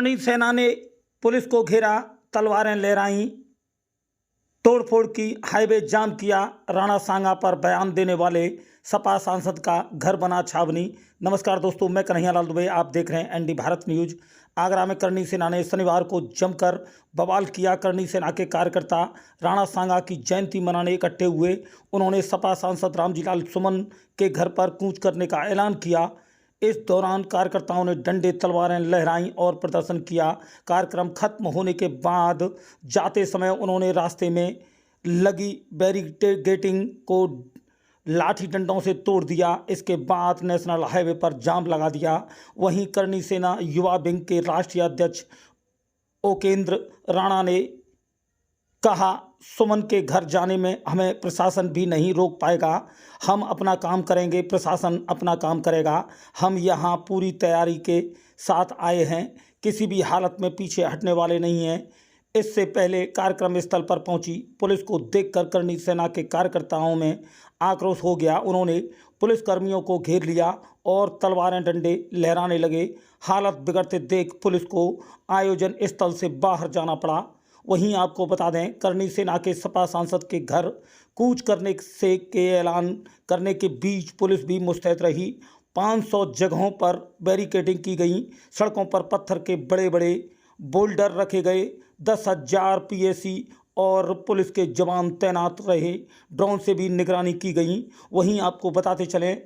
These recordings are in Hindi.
करणी सेना ने पुलिस को घेरा, तलवारें लहराई, तोड़फोड़ की, हाईवे जाम किया। राणा सांगा पर बयान देने वाले सपा सांसद का घर बना छावनी। नमस्कार दोस्तों, मैं कन्हैयालाल दुबे, आप देख रहे हैं एनडी भारत न्यूज। आगरा में करणी सेना ने शनिवार को जमकर बवाल किया। करणी सेना के कार्यकर्ता राणा सांगा की जयंती मनाने इकट्ठे हुए। उन्होंने सपा सांसद रामजीलाल सुमन के घर पर कूच करने का ऐलान किया। इस दौरान कार्यकर्ताओं ने डंडे, तलवारें लहराई और प्रदर्शन किया। कार्यक्रम खत्म होने के बाद जाते समय उन्होंने रास्ते में लगी बैरिकेडिंग को लाठी डंडों से तोड़ दिया। इसके बाद नेशनल हाईवे पर जाम लगा दिया। वहीं करणी सेना युवा विंग के राष्ट्रीय अध्यक्ष ओकेंद्र राणा ने कहा, सुमन के घर जाने में हमें प्रशासन भी नहीं रोक पाएगा। हम अपना काम करेंगे, प्रशासन अपना काम करेगा। हम यहाँ पूरी तैयारी के साथ आए हैं, किसी भी हालत में पीछे हटने वाले नहीं हैं। इससे पहले कार्यक्रम स्थल पर पहुंची पुलिस को देखकर करणी सेना के कार्यकर्ताओं में आक्रोश हो गया। उन्होंने पुलिसकर्मियों को घेर लिया और तलवारें, डंडे लहराने लगे। हालत बिगड़ते देख पुलिस को आयोजन स्थल से बाहर जाना पड़ा। वहीं आपको बता दें, करणी सेना के सपा सांसद के घर कूच करने से के ऐलान करने के बीच पुलिस भी मुस्तैद रही। 500 जगहों पर बैरिकेडिंग की गई। सड़कों पर पत्थर के बड़े बड़े बोल्डर रखे गए। 10,000 पीएसी और पुलिस के जवान तैनात रहे। ड्रोन से भी निगरानी की गई। वहीं आपको बताते चलें,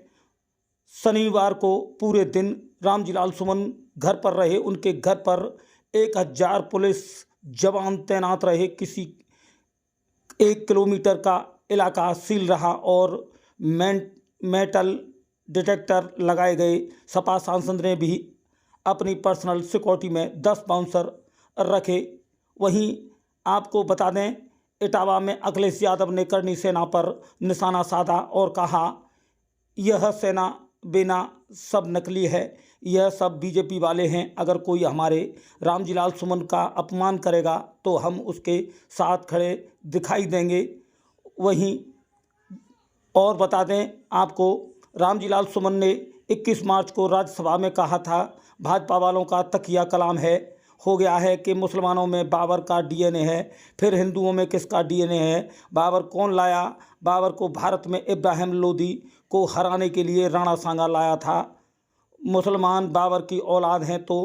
शनिवार को पूरे दिन रामजीलाल सुमन घर पर रहे। उनके घर पर 1,000 पुलिस जवान तैनात रहे। किसी 1 किलोमीटर का इलाका सील रहा और मेटल डिटेक्टर लगाए गए। सपा सांसद ने भी अपनी पर्सनल सिक्योरिटी में 10 बाउंसर रखे। वहीं आपको बता दें, इटावा में अखिलेश यादव ने करणी सेना पर निशाना साधा और कहा, यह सेना बिना सब नकली है, यह सब बीजेपी वाले हैं। अगर कोई हमारे रामजीलाल सुमन का अपमान करेगा तो हम उसके साथ खड़े दिखाई देंगे। वहीं और बता दें आपको, रामजीलाल सुमन ने 21 मार्च को राज्यसभा में कहा था, भाजपा वालों का तकिया कलाम हो गया है कि मुसलमानों में बाबर का डीएनए है, फिर हिंदुओं में किसका डीएनए है। बाबर कौन लाया? बाबर को भारत में इब्राहिम लोदी को हराने के लिए राणा सांगा लाया था। मुसलमान बाबर की औलाद हैं तो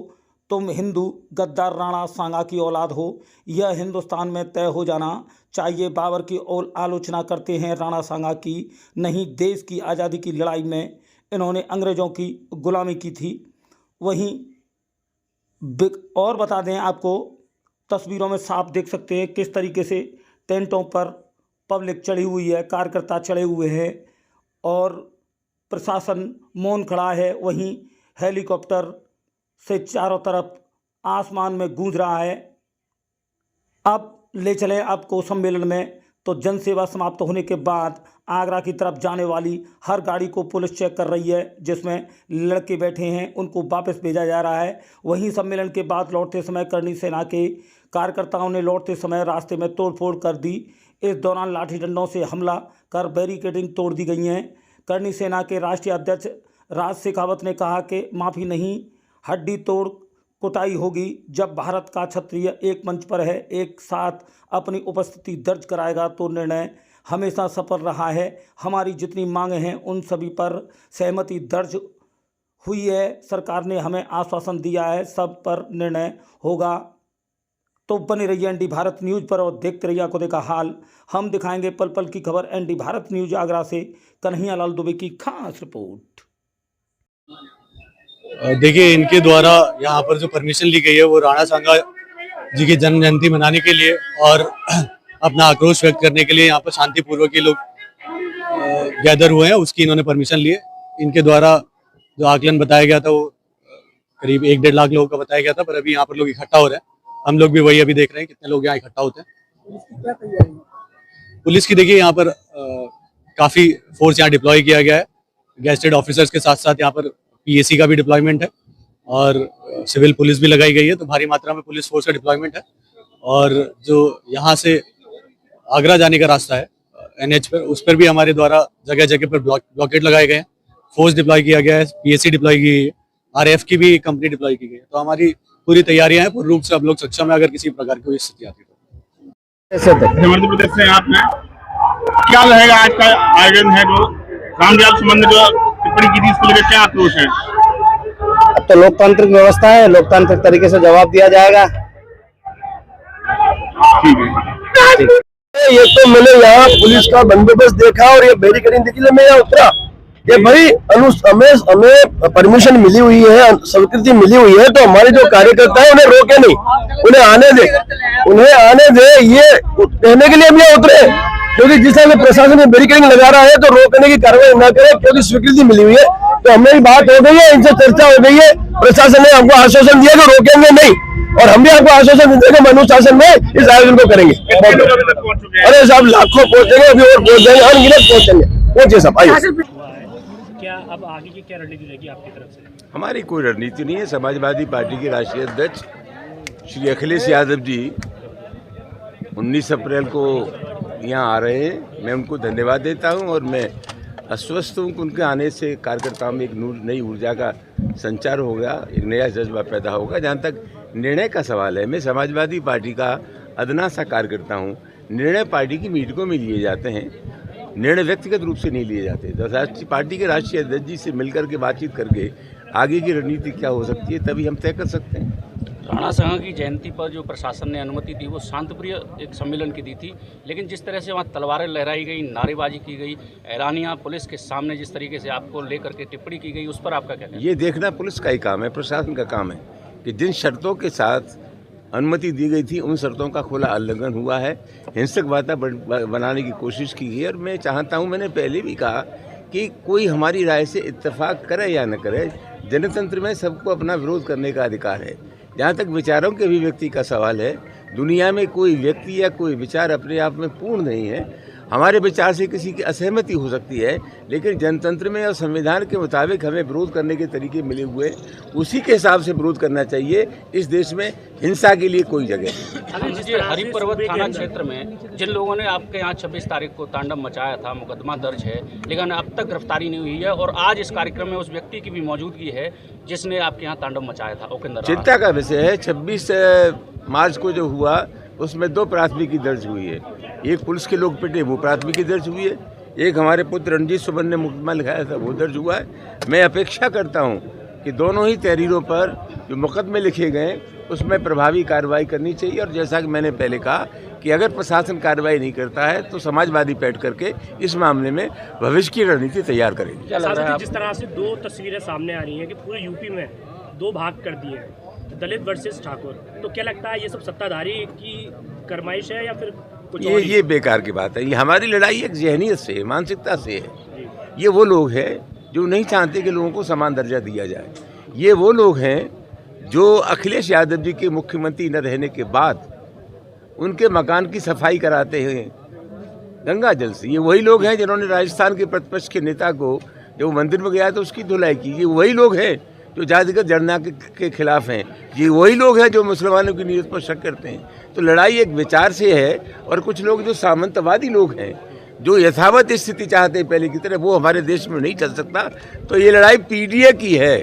तुम हिंदू गद्दार राणा सांगा की औलाद हो। यह हिंदुस्तान में तय हो जाना चाहिए। बाबर की आलोचना करते हैं राणा सांगा की, नहीं देश की आज़ादी की लड़ाई में इन्होंने अंग्रेज़ों की गुलामी की थी। वहीं और बता दें आपको, तस्वीरों में साफ देख सकते हैं किस तरीके से टेंटों पर पब्लिक चढ़ी हुई है, कार्यकर्ता चढ़े हुए हैं और प्रशासन मौन खड़ा है। वहीं हेलीकॉप्टर से चारों तरफ आसमान में गूंज रहा है। अब ले चले आपको सम्मेलन में। तो जनसेवा समाप्त होने के बाद आगरा की तरफ जाने वाली हर गाड़ी को पुलिस चेक कर रही है। जिसमें लड़के बैठे हैं उनको वापस भेजा जा रहा है। वहीं सम्मेलन के बाद लौटते समय करणी सेना के कार्यकर्ताओं ने लौटते समय रास्ते में तोड़फोड़ कर दी। इस दौरान लाठी डंडों से हमला कर बैरिकेडिंग तोड़ दी गई हैं। करणी सेना के राष्ट्रीय अध्यक्ष राज शेखावत ने कहा कि माफ़ी नहीं, हड्डी तोड़ कुटाई होगी। जब भारत का क्षत्रिय एक मंच पर है, एक साथ अपनी उपस्थिति दर्ज कराएगा तो निर्णय हमेशा सफल रहा है। हमारी जितनी मांगें हैं उन सभी पर सहमति दर्ज हुई है। सरकार ने हमें आश्वासन दिया है, सब पर निर्णय होगा। तो बने रहिए एनडी भारत न्यूज़ पर और देखते रहिए आंखों देखा हाल। हम दिखाएंगे पल पल की खबर। एनडी भारत न्यूज़ आगरा से कन्हैयालाल दुबे की खास रिपोर्ट। देखिए, इनके द्वारा यहाँ पर जो परमिशन ली गई है वो राणा सांगा जी की जन्म जयंती मनाने के लिए और अपना आक्रोश व्यक्त करने के लिए यहाँ पर शांतिपूर्वक ये लोग गैदर हुए हैं, उसकी इन्होंने परमिशन ली है। इनके द्वारा जो आकलन बताया गया था वो करीब 1-1.5 लाख लोगों का बताया गया था, पर अभी यहाँ पर लोग इकट्ठा हो रहे हैं। हम लोग भी वही अभी देख रहे हैं कितने लोग यहाँ इकट्ठा होते हैं। पुलिस की देखिए यहाँ पर काफी फोर्स यहाँ डिप्लॉय किया गया है। गेस्टेड ऑफिसर्स के साथ साथ यहाँ पर पीएसी का भी डिप्लॉयमेंट है और सिविल पुलिस भी लगाई गई है। तो भारी मात्रा में पुलिस फोर्स का डिप्लॉयमेंट है। और जो यहाँ से आगरा जाने का रास्ता है एनएच पर, उस पर भी हमारे द्वारा जगह जगह पर ब्लॉकेट लगाए गए हैं। फोर्स डिप्लॉय किया गया है, पीएसी डिप्लॉय की गई है, आरएएफ की भी कंपनी डिप्लॉय की गई है। तो हमारी पूरी तैयारियां हैं, पूर्ण रूप से हम लोग सक्षम है अगर किसी प्रकार की कोई स्थिति आती है। मध्य प्रदेश से आप हैं, क्या रहेगा आज का आयोजन है जो रामजाल संबंध जो टिप्पणी की थी इसको लेकर क्या आक्रोश है? अब तो लोकतांत्रिक व्यवस्था है, लोकतांत्रिक तरीके से जवाब दिया जाएगा। ठीक है। ये तो मैंने यहाँ पुलिस का बंदोबस्त देखा और ये बैरिकेडिंग देखी, मैं यहाँ उतरा। ये भाई हमें परमिशन मिली हुई है, स्वीकृति मिली हुई है, तो हमारे जो कार्यकर्ता है उन्हें रोके नहीं, उन्हें आने दे ये कहने के लिए हम यहाँ उतरे। क्योंकि जिस तरह से प्रशासन ने बैरिकेडिंग लगा रहा है तो रोकने की कार्रवाई न करे, क्योंकि स्वीकृति मिली हुई है। तो हमने बात हो गई है, इनसे चर्चा हो गई है, प्रशासन ने हमको आश्वासन दिया कि रोकेंगे नहीं, और हम भी आपको आश्वासन देते हैं कि हम अनुशासन में इस आयोजन को करेंगे। अरे साहब लाखों पहुंचेंगे, अभी और पहुंच जाएंगे, अनगिनत पहुंचेंगे, पहुंचे साहब आइए। क्या अब आगे की क्या रणनीति रहेगी आपकी तरफ से? हमारी कोई रणनीति नहीं है। समाजवादी पार्टी के राष्ट्रीय अध्यक्ष श्री अखिलेश यादव जी 19 अप्रैल को यहाँ आ रहे हैं। मैं उनको धन्यवाद देता हूँ और मैं आश्वस्त हूँ कि उनके आने से कार्यकर्ताओं में एक नई ऊर्जा का संचार होगा, एक नया जज्बा पैदा होगा। जहाँ तक निर्णय का सवाल है, मैं समाजवादी पार्टी का अदना सा कार्यकर्ता हूँ। निर्णय पार्टी की मीटिंगों में लिए जाते हैं, निर्णय व्यक्तिगत रूप से नहीं लिए जाते। राष्ट्रीय पार्टी के राष्ट्रीय अध्यक्ष जी से मिलकर के बातचीत करके आगे की रणनीति क्या हो सकती है तभी हम तय कर सकते हैं। राणा सांगा की जयंती पर जो प्रशासन ने अनुमति दी वो शांतिप्रिय एक सम्मेलन की दी थी, लेकिन जिस तरह से वहाँ तलवारें लहराई गई, नारेबाजी की गई, ऐलानियाँ पुलिस के सामने जिस तरीके से आपको लेकर के टिप्पणी की गई, उस पर आपका क्या कहना है? ये देखना पुलिस का ही काम है, प्रशासन का काम है कि जिन शर्तों के साथ अनुमति दी गई थी उन शर्तों का खुला उल्लंघन हुआ है, हिंसक वातावरण बनाने की कोशिश की गई है। और मैं चाहता हूं, मैंने पहले भी कहा कि कोई हमारी राय से इत्तेफाक करे या न करे, जनतंत्र में सबको अपना विरोध करने का अधिकार है। जहां तक विचारों के अभिव्यक्ति का सवाल है, दुनिया में कोई व्यक्ति या कोई विचार अपने आप में पूर्ण नहीं है। हमारे विचार से किसी की असहमति हो सकती है, लेकिन जनतंत्र में और संविधान के मुताबिक हमें विरोध करने के तरीके मिले हुए, उसी के हिसाब से विरोध करना चाहिए। इस देश में हिंसा के लिए कोई जगह नहीं। हरिपर्वत थाना क्षेत्र में जिन लोगों ने आपके यहाँ 26 तारीख को तांडव मचाया था, मुकदमा दर्ज है, लेकिन अब तक गिरफ्तारी नहीं हुई है। और आज इस कार्यक्रम में उस व्यक्ति की भी मौजूदगी है जिसने आपके यहाँ तांडव मचाया था। उपेंद्र चिंता का विषय है। 26 मार्च को जो हुआ उसमें 2 प्राथमिकी दर्ज हुई है। एक पुलिस के लोग पिटे, वो प्राथमिकी दर्ज हुई है। एक हमारे पुत्र रणजीत सुमन ने मुकदमा लिखाया था, वो दर्ज हुआ है। मैं अपेक्षा करता हूं कि दोनों ही तहरीरों पर जो मुकदमे लिखे गए उसमें प्रभावी कार्रवाई करनी चाहिए। और जैसा कि मैंने पहले कहा कि अगर प्रशासन कार्रवाई नहीं करता है तो समाजवादी बैठ करके इस मामले में भविष्य की रणनीति तैयार करेगी। जिस तरह से 2 तस्वीरें सामने आ रही हैं कि पूरे यूपी में 2 भाग कर दिए हैं, दलित वर्सेस ठाकुर, तो क्या लगता है ये सब सत्ताधारी की फरमाइश है या फिर कुछ? ये बेकार की बात है। ये हमारी लड़ाई एक जहनीत से है, मानसिकता से है। ये वो लोग हैं जो नहीं चाहते कि लोगों को समान दर्जा दिया जाए। ये वो लोग हैं जो अखिलेश यादव जी के मुख्यमंत्री न रहने के बाद उनके मकान की सफाई कराते हैं गंगा जल से। ये वही लोग हैं जिन्होंने राजस्थान के प्रतिपक्ष के नेता को जब वो मंदिर में गया तो उसकी धुलाई की। ये वही लोग हैं जो जातिगत जनगणना के खिलाफ हैं। ये वही लोग हैं जो मुसलमानों की नीयत पर शक करते हैं। तो लड़ाई एक विचार से है। और कुछ लोग जो सामंतवादी लोग हैं, जो यथावत स्थिति चाहते हैं पहले की तरह, वो हमारे देश में नहीं चल सकता। तो ये लड़ाई पीडीए की है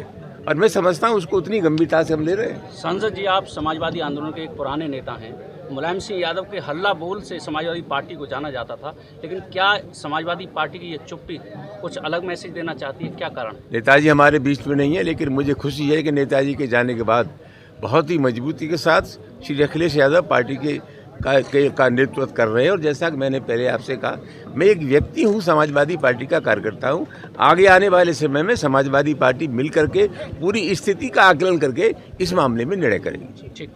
और मैं समझता हूँ उसको उतनी गंभीरता से हम ले रहे हैं। संसद जी, आप समाजवादी आंदोलन के एक पुराने नेता हैं। मुलायम सिंह यादव के हल्ला बोल से समाजवादी पार्टी को जाना जाता था, लेकिन क्या समाजवादी पार्टी की ये चुप्पी कुछ अलग मैसेज देना चाहती है? क्या कारण? नेताजी हमारे बीच में नहीं है, लेकिन मुझे खुशी है कि नेताजी के जाने के बाद बहुत ही मजबूती के साथ श्री अखिलेश यादव पार्टी का नेतृत्व कर रहे हैं। और जैसा कि मैंने पहले आपसे कहा, मैं एक व्यक्ति हूँ, समाजवादी पार्टी का कार्यकर्ता हूँ। आगे आने वाले समय में समाजवादी पार्टी मिल करके पूरी स्थिति का आकलन करके इस मामले में निर्णय करेगी। ठीक।